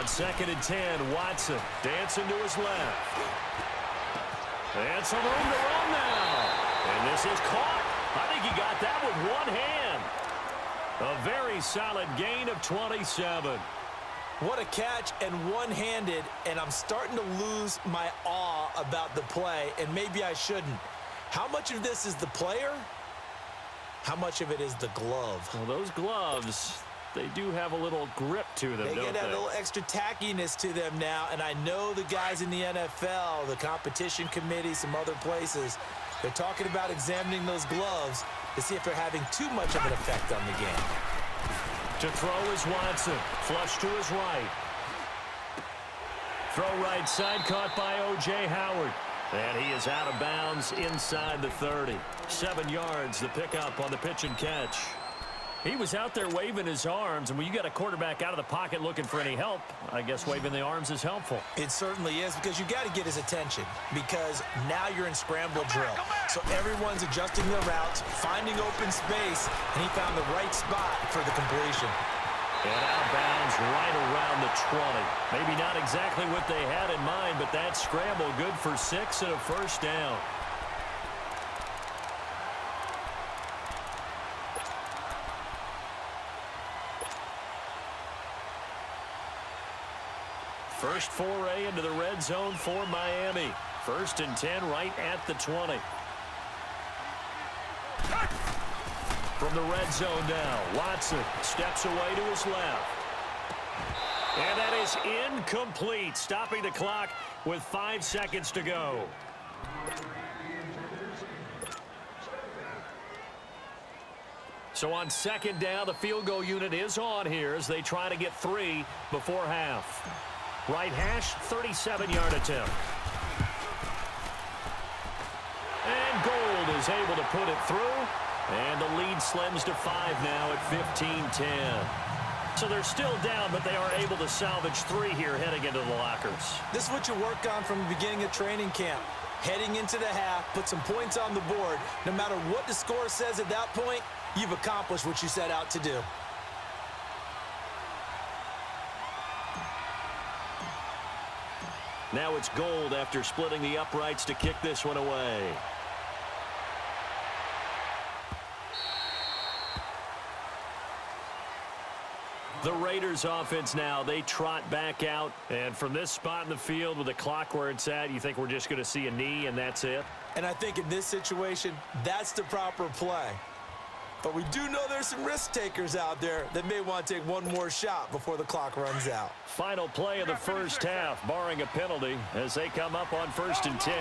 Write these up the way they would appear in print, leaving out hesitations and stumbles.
On 2nd and 10, Watson dancing to his left. And some room to run now. And this is caught. I think he got that with one hand. A very solid gain of 27. What a catch, and one-handed, and I'm starting to lose my awe about the play, and maybe I shouldn't. How much of this is the player? How much of it is the glove? Well, those gloves, they do have a little grip to them, don't they? They get a little extra tackiness to them now, and I know the guys in the NFL, the competition committee, some other places, they're talking about examining those gloves to see if they're having too much of an effect on the game. To throw is Watson. Flush to his right. Throw right side, caught by O.J. Howard. And he is out of bounds inside the 30. 7 yards, the pickup on the pitch and catch. He was out there waving his arms, and when you got a quarterback out of the pocket looking for any help, I guess waving the arms is helpful. It certainly is, because you got to get his attention, because now you're in scramble drill. So everyone's adjusting their routes, finding open space, and he found the right spot for the completion. And out of bounds right around the 20. Maybe not exactly what they had in mind, but that scramble good for 6 and a first down. First foray into the red zone for Miami. 1st and 10 right at the 20. From the red zone now, Watson steps away to his left. And that is incomplete, stopping the clock with 5 seconds to go. So on 2nd down, the field goal unit is on here as they try to get 3 before half. Right hash, 37-yard attempt. And Gold is able to put it through. And the lead slims to 5 now at 15-10. So they're still down, but they are able to salvage 3 here heading into the lockers. This is what you work on from the beginning of training camp. Heading into the half, put some points on the board. No matter what the score says at that point, you've accomplished what you set out to do. Now it's Gold after splitting the uprights to kick this one away. The Raiders offense now, they trot back out. And from this spot in the field with the clock where it's at, you think we're just going to see a knee and that's it? And I think in this situation, that's the proper play. But we do know there's some risk takers out there that may want to take one more shot before the clock runs out. Final play of the first half, barring a penalty, as they come up on 1st and 10.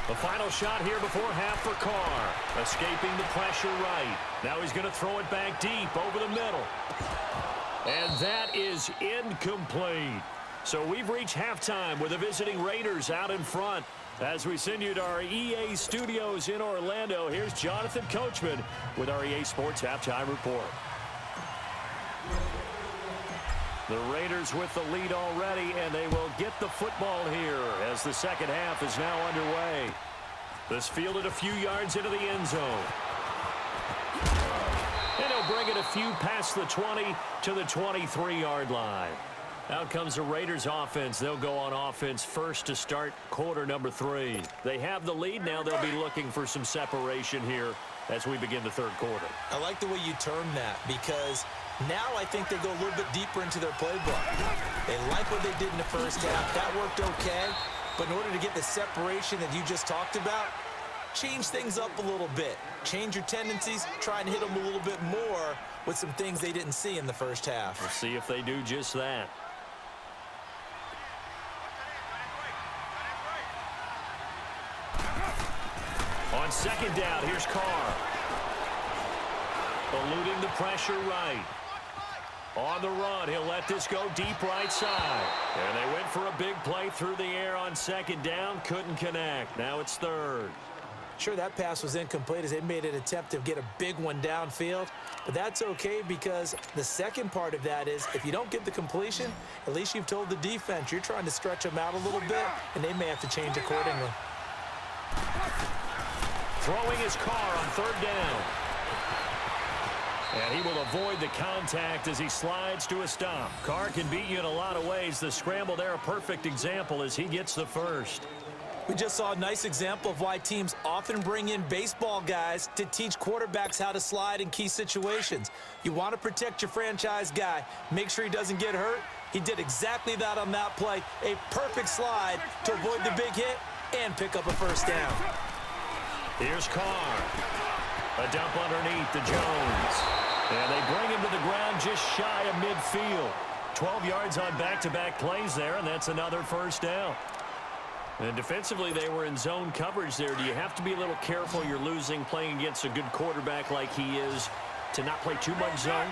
The final shot here before half for Carr. Escaping the pressure right. Now he's going to throw it back deep over the middle. And that is incomplete. So we've reached halftime with the visiting Raiders out in front. As we send you to our EA studios in Orlando, here's Jonathan Coachman with our EA Sports Halftime Report. The Raiders with the lead already, and they will get the football here as the second half is now underway. This fielded a few yards into the end zone. And he'll bring it a few past the 20 to the 23-yard line. Out comes the Raiders offense. They'll go on offense first to start quarter number 3. They have the lead now. They'll be looking for some separation here as we begin the third quarter. I like the way you term that, because now I think they go a little bit deeper into their playbook. They like what they did in the first half. That worked okay. But in order to get the separation that you just talked about, change things up a little bit. Change your tendencies. Try and hit them a little bit more with some things they didn't see in the first half. We'll see if they do just that. On 2nd down, here's Carr. Eluding the pressure right. On the run, he'll let this go deep right side. And they went for a big play through the air on 2nd down. Couldn't connect. Now it's 3rd. Sure, that pass was incomplete as they made an attempt to get a big one downfield. But that's okay, because the second part of that is if you don't get the completion, at least you've told the defense you're trying to stretch them out a little bit, and they may have to change accordingly. Throwing his car on third down. And he will avoid the contact as he slides to a stop. Carr can beat you in a lot of ways. The scramble there, a perfect example as he gets the first. We just saw a nice example of why teams often bring in baseball guys to teach quarterbacks how to slide in key situations. You want to protect your franchise guy. Make sure he doesn't get hurt. He did exactly that on that play. A perfect slide to avoid the big hit and pick up a first down. Here's Carr. A dump underneath to Jones. And they bring him to the ground just shy of midfield. 12 yards on back-to-back plays there, and that's another first down. And defensively, they were in zone coverage there. Do you have to be a little careful you're losing playing against a good quarterback like he is to not play too much zone?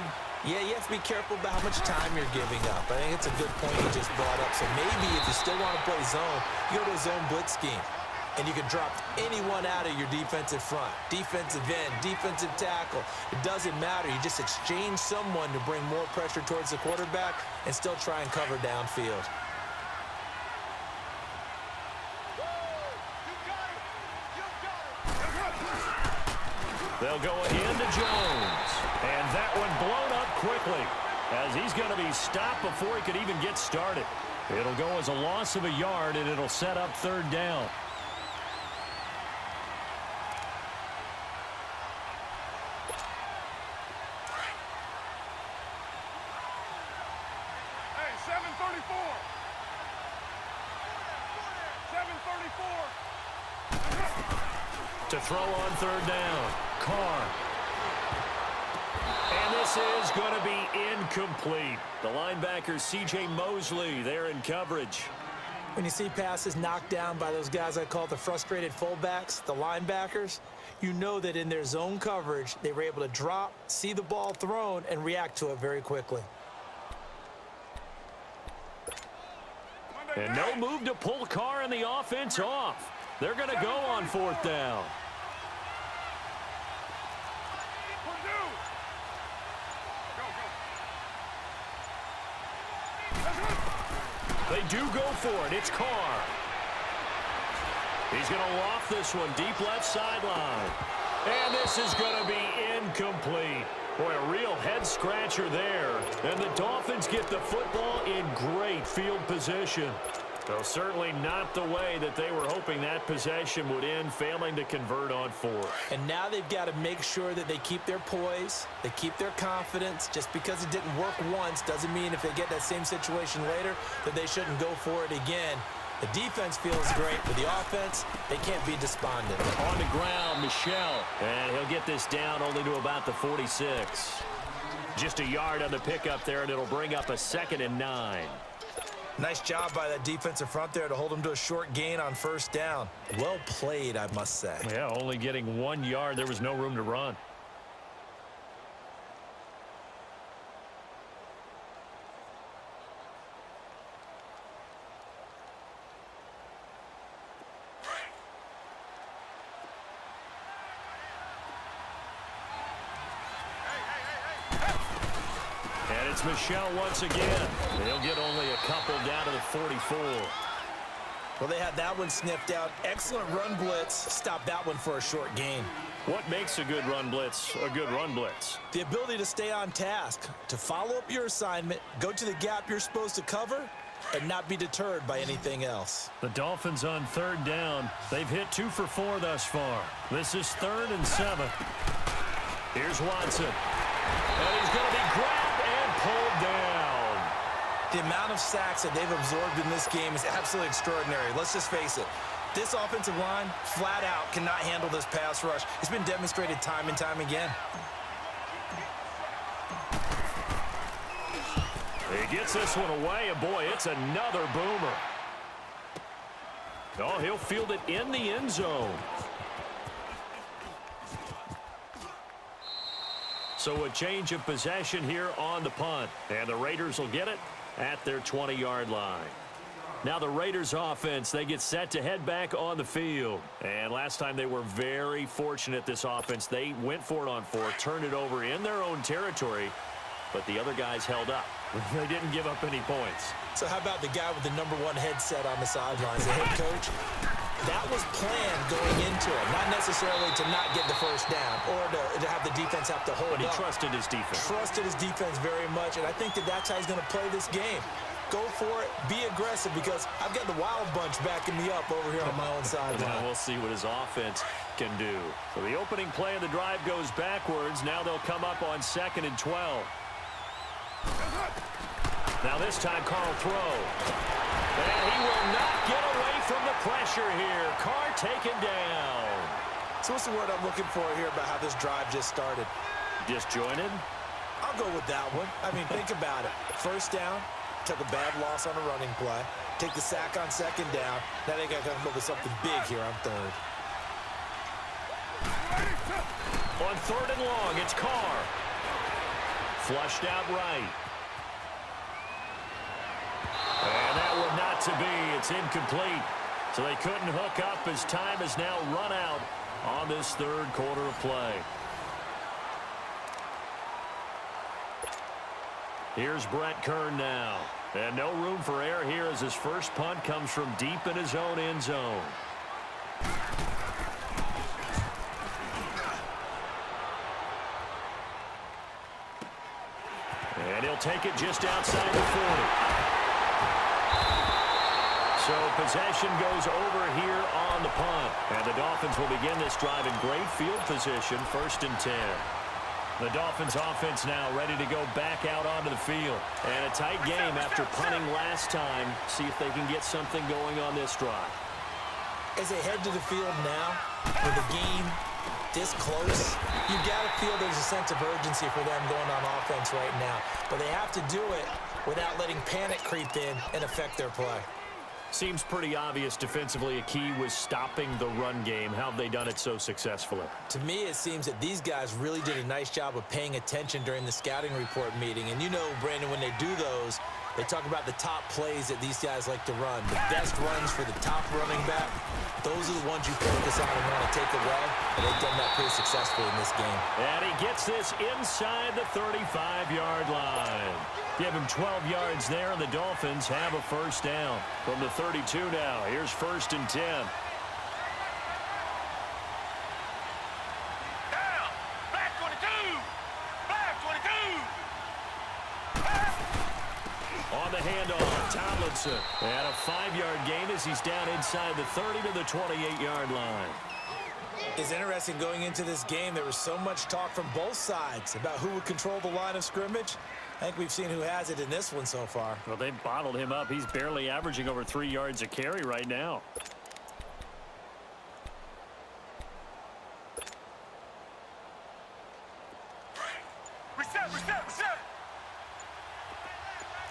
Yeah, you have to be careful about how much time you're giving up. I think it's a good point you just brought up. So maybe if you still want to play zone, you go to a zone blitz scheme. And you can drop anyone out of your defensive front. Defensive end, defensive tackle. It doesn't matter. You just exchange someone to bring more pressure towards the quarterback and still try and cover downfield. They'll go again to Jones. And that one blown up quickly as he's going to be stopped before he could even get started. It'll go as a loss of a yard, and it'll set up third down. To throw on third down, Carr. And this is going to be incomplete. The linebacker, C.J. Mosley, there in coverage. When you see passes knocked down by those guys I call the frustrated fullbacks, the linebackers, you know that in their zone coverage, they were able to drop, see the ball thrown, and react to it very quickly. And no move to pull Carr and the offense off. They're going to go on fourth down. They do go for it. It's Carr. He's going to loft this one deep left sideline. And this is going to be incomplete. Boy, a real head-scratcher there. And the Dolphins get the football in great field position. Though certainly not the way that they were hoping that possession would end, failing to convert on fourth. And now they've got to make sure that they keep their poise, they keep their confidence. Just because it didn't work once doesn't mean if they get that same situation later that they shouldn't go for it again. The defense feels great, but the offense, they can't be despondent. On the ground, Michel. And he'll get this down only to about the 46. Just a yard on the pickup there, and it'll bring up a 2nd and 9. Nice job by that defensive front there to hold him to a short gain on first down. Well played, I must say. Yeah, only getting 1 yard. There was no room to run. And it's Michel once again. They'll get only a couple down to the 44. Well, they had that one sniffed out. Excellent run blitz. Stop that one for a short gain. What makes a good run blitz a good run blitz? The ability to stay on task, to follow up your assignment, go to the gap you're supposed to cover, and not be deterred by anything else. The Dolphins on third down. They've hit 2 for 4 thus far. This is 3rd and 7. Here's Watson. And he's going to be grabbed and pulled down. The amount of sacks that they've absorbed in this game is absolutely extraordinary. Let's just face it. This offensive line, flat out, cannot handle this pass rush. It's been demonstrated time and time again. He gets this one away, and boy, it's another boomer. Oh, he'll field it in the end zone. So a change of possession here on the punt. And the Raiders will get it at their 20-yard line. Now the Raiders offense, they get set to head back on the field. And last time they were very fortunate, this offense. They went for it on 4, turned it over in their own territory, but the other guys held up. They didn't give up any points. So how about the guy with the #1 headset on the sidelines, the head coach? That was planned going into it, not necessarily to not get the first down or to have the defense have to hold up. But he trusted his defense. Trusted his defense very much, and I think that's how he's going to play this game. Go for it, be aggressive, because I've got the wild bunch backing me up over here on my own sideline. We'll see what his offense can do. So the opening play of the drive goes backwards. Now they'll come up on 2nd and 12. Now this time Carr throw. And he will not get away from the pressure here. Carr taken down. So what's the word I'm looking for here about how this drive just started? Disjointed? I'll go with that one. I mean, think about it. First down, took a bad loss on a running play. Take the sack on 2nd down. Now they got to come up with something big here on 3rd. On 3rd and long, it's Carr. Flushed out right. And that would not to be. It's incomplete. So they couldn't hook up as time has now run out on this 3rd quarter of play. Here's Brett Kern now. And no room for error here as his first punt comes from deep in his own end zone. And he'll take it just outside the 40. So possession goes over here on the punt. And the Dolphins will begin this drive in great field position, 1st and 10. The Dolphins offense now ready to go back out onto the field. And a tight game after punting last time. See if they can get something going on this drive. As they head to the field now, with the game this close, you've got to feel there's a sense of urgency for them going on offense right now. But they have to do it without letting panic creep in and affect their play. Seems pretty obvious defensively a key was stopping the run game. How have they done it so successfully? To me, it seems that these guys really did a nice job of paying attention during the scouting report meeting. And you know, Brandon, when they do those, they talk about the top plays that these guys like to run. The best runs for the top running back, those are the ones you focus on and want to take away. And they've done that pretty successfully in this game. And he gets this inside the 35-yard line. Give him 12 yards there, and the Dolphins have a first down. From the 32 now, here's 1st and 10. Down, back 22, back 22. On the handoff, Tomlinson. And a 5-yard gain as he's down inside the 30 to the 28-yard line. It's interesting going into this game. There was so much talk from both sides about who would control the line of scrimmage. I think we've seen who has it in this one so far. Well, they've bottled him up. He's barely averaging over 3 yards a carry right now. Reset.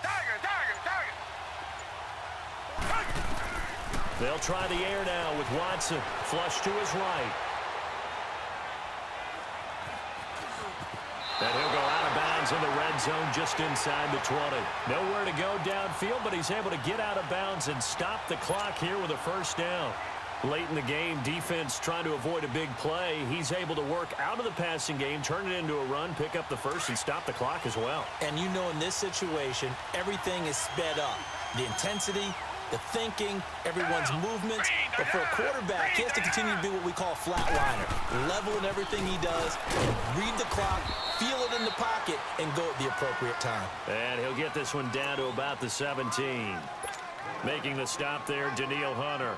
Target. They'll try the air now with Watson. Flush to his right. And he'll go out of bounds in the red zone just inside the 20. Nowhere to go downfield, but he's able to get out of bounds and stop the clock here with a first down. Late in the game, defense trying to avoid a big play. He's able to work out of the passing game, turn it into a run, pick up the first, and stop the clock as well. And you know in this situation, everything is sped up. The intensity, the thinking, everyone's movements. But for a quarterback, he has to continue to be what we call a flatliner. Level in everything he does, read the clock, feel it in the pocket, and go at the appropriate time. And he'll get this one down to about the 17. Making the stop there, Danielle Hunter.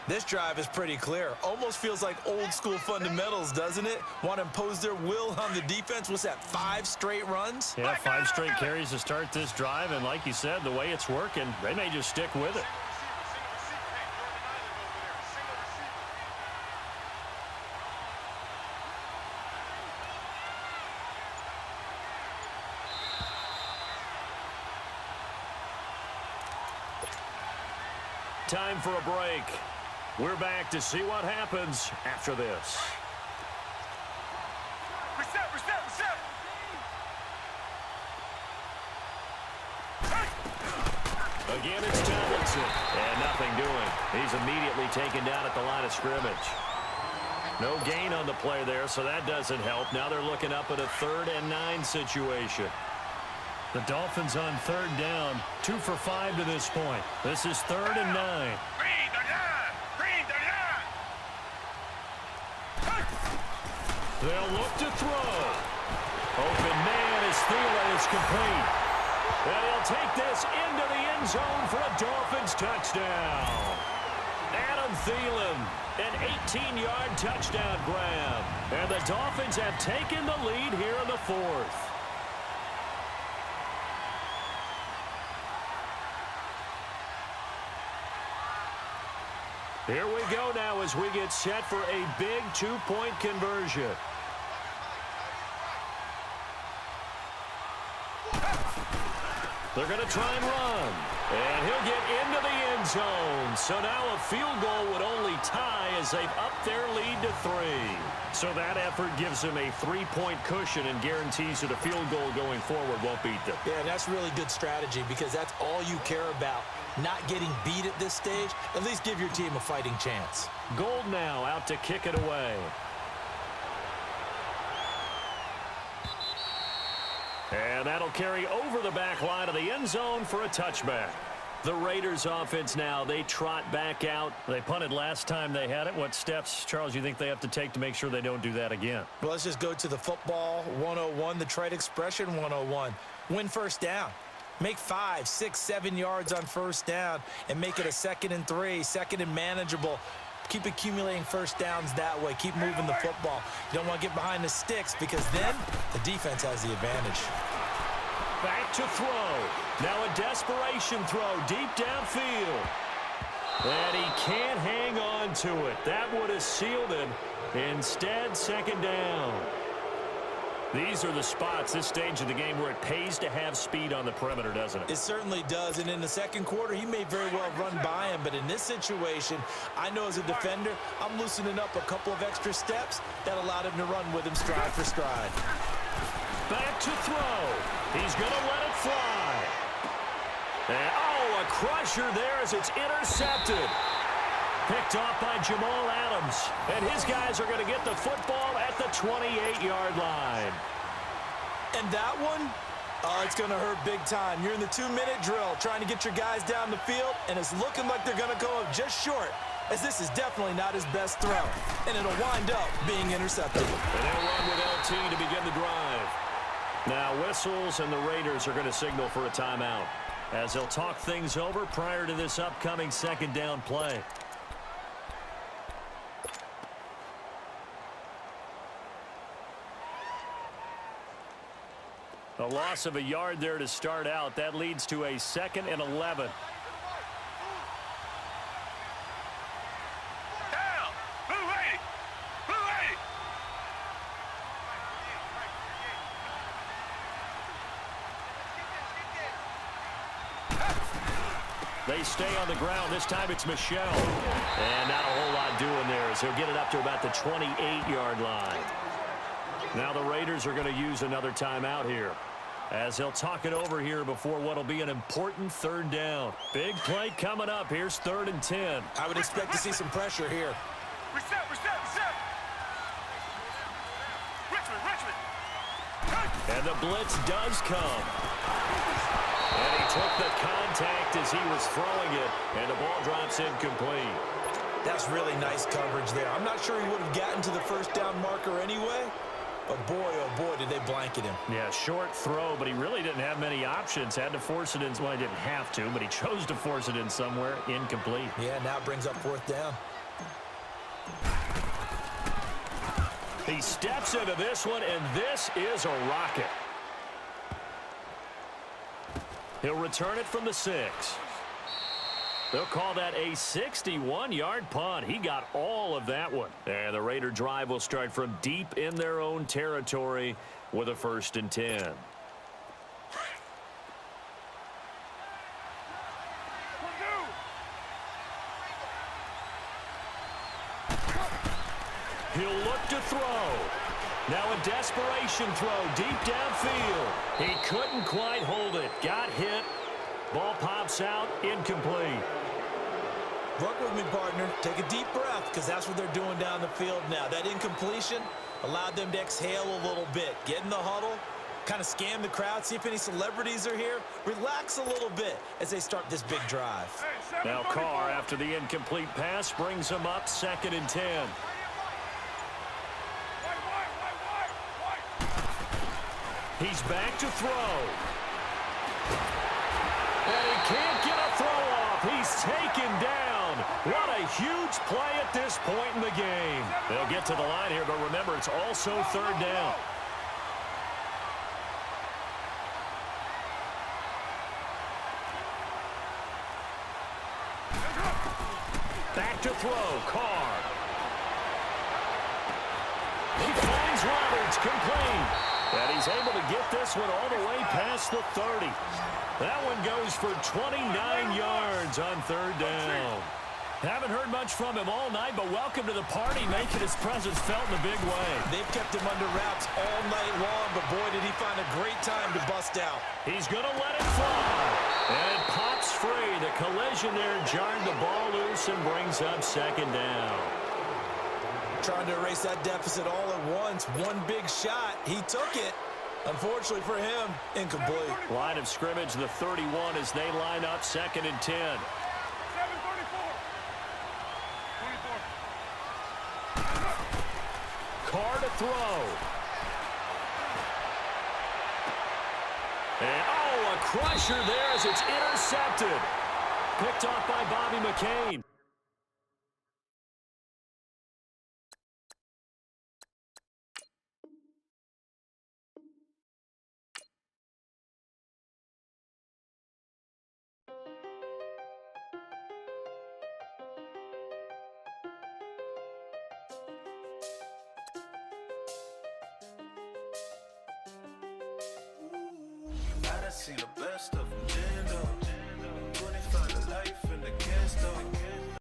This drive is pretty clear. Almost feels like old school fundamentals, doesn't it? Want to impose their will on the defense. What's that, 5 straight runs? Yeah, 5 straight carries to start this drive. And like you said, the way it's working, they may just stick with it. Time for a break. We're back to see what happens after this. Reset. Again, it's Tomlinson. And nothing doing. He's immediately taken down at the line of scrimmage. No gain on the play there, so that doesn't help. Now they're looking up at a 3rd and 9 situation. The Dolphins on 3rd down, 2 for 5 to this point. This is 3rd and 9. Green 39. They'll look to throw. Open man as Thielen is complete. And he'll take this into the end zone for a Dolphins touchdown. Adam Thielen, an 18-yard touchdown grab. And the Dolphins have taken the lead here in the fourth. Here we go now as we get set for a big two-point conversion. They're going to try and run. And he'll get into the end zone. So now a field goal would only tie as they've upped their lead to 3. So that effort gives them a 3-point cushion and guarantees that a field goal going forward won't beat them. Yeah, that's really good strategy because that's all you care about. Not getting beat at this stage. At least give your team a fighting chance. Gold now out to kick it away. And that'll carry over the back line of the end zone for a touchback. The Raiders offense now, they trot back out. They punted last time they had it. What steps, Charles, you think they have to take to make sure they don't do that again? Well, let's just go to the football 101, the trade expression 101. Win first down. Make 5, 6, 7 yards on first down and make it a 2nd and 3, 2nd and manageable. Keep accumulating first downs that way. Keep moving the football. You don't want to get behind the sticks because then the defense has the advantage. Back to throw. Now a desperation throw deep downfield. And he can't hang on to it. That would have sealed it. Instead, 2nd down. These are the spots, this stage of the game, where it pays to have speed on the perimeter, doesn't it? It certainly does. And in the second quarter, he may very well run by him. But in this situation, I know as a defender, I'm loosening up a couple of extra steps that allowed him to run with him stride for stride. Back to throw. He's going to let it fly. And, oh, a crusher there as it's intercepted. Picked off by Jamal Adams. And his guys are going to get the football at the 28-yard line. And that one, it's going to hurt big time. You're in the 2-minute drill trying to get your guys down the field, and it's looking like they're going to go up just short, as this is definitely not his best throw. And it'll wind up being intercepted. And they'll run with LT to begin the drive. Now whistles, and the Raiders are going to signal for a timeout as they'll talk things over prior to this upcoming 2nd down play. A loss of a yard there to start out. That leads to a 2nd and 11. Down. Blue 80. Blue 80. They stay on the ground. This time it's Michel. And not a whole lot doing there as he'll get it up to about the 28-yard line. Now the Raiders are going to use another timeout here as they'll talk it over here before what will be an important 3rd down. Big play coming up. Here's 3rd and 10. I would expect to see some pressure here. Reset. Richmond. And the blitz does come. And he took the contact as he was throwing it, and the ball drops incomplete. That's really nice coverage there. I'm not sure he would have gotten to the first down marker anyway, but boy, oh boy, did they blanket him. Yeah, short throw, but he really didn't have many options. Had to force it in. Well, he didn't have to, but he chose to force it in somewhere. Incomplete. Yeah, now it brings up 4th down. He steps into this one, and this is a rocket. He'll return it from the 6. They'll call that a 61-yard punt. He got all of that one. And the Raider drive will start from deep in their own territory with a 1st and 10. He'll look to throw. Now a desperation throw deep downfield. He couldn't quite hold it. Got hit. Ball pops out. Incomplete. Work with me, partner. Take a deep breath because that's what they're doing down the field now. That incompletion allowed them to exhale a little bit. Get in the huddle. Kind of scan the crowd. See if any celebrities are here. Relax a little bit as they start this big drive. Now Carr, after the incomplete pass, brings them up 2nd and 10. He's back to throw. And he can't get a throw off. He's taken down. What a huge play at this point in the game. They'll get to the line here, but remember, it's also third down. Back to throw, Carr. He finds Roberts, complete. And he's able to get this one all the way past the 30. That one goes for 29 yards on third down. Haven't heard much from him all night, but welcome to the party, making his presence felt in a big way. They've kept him under wraps all night long, but boy, did he find a great time to bust out. He's going to let it fly. And it pops free. The collision there jarred the ball loose and brings up second down. Trying to erase that deficit all at once. One big shot. He took it. Unfortunately for him, incomplete. Line of scrimmage, the 31 as they line up 2nd and 10. 7:34. 24. Carr to throw. And, oh, a crusher there as it's intercepted. Picked off by Bobby McCain. Seen a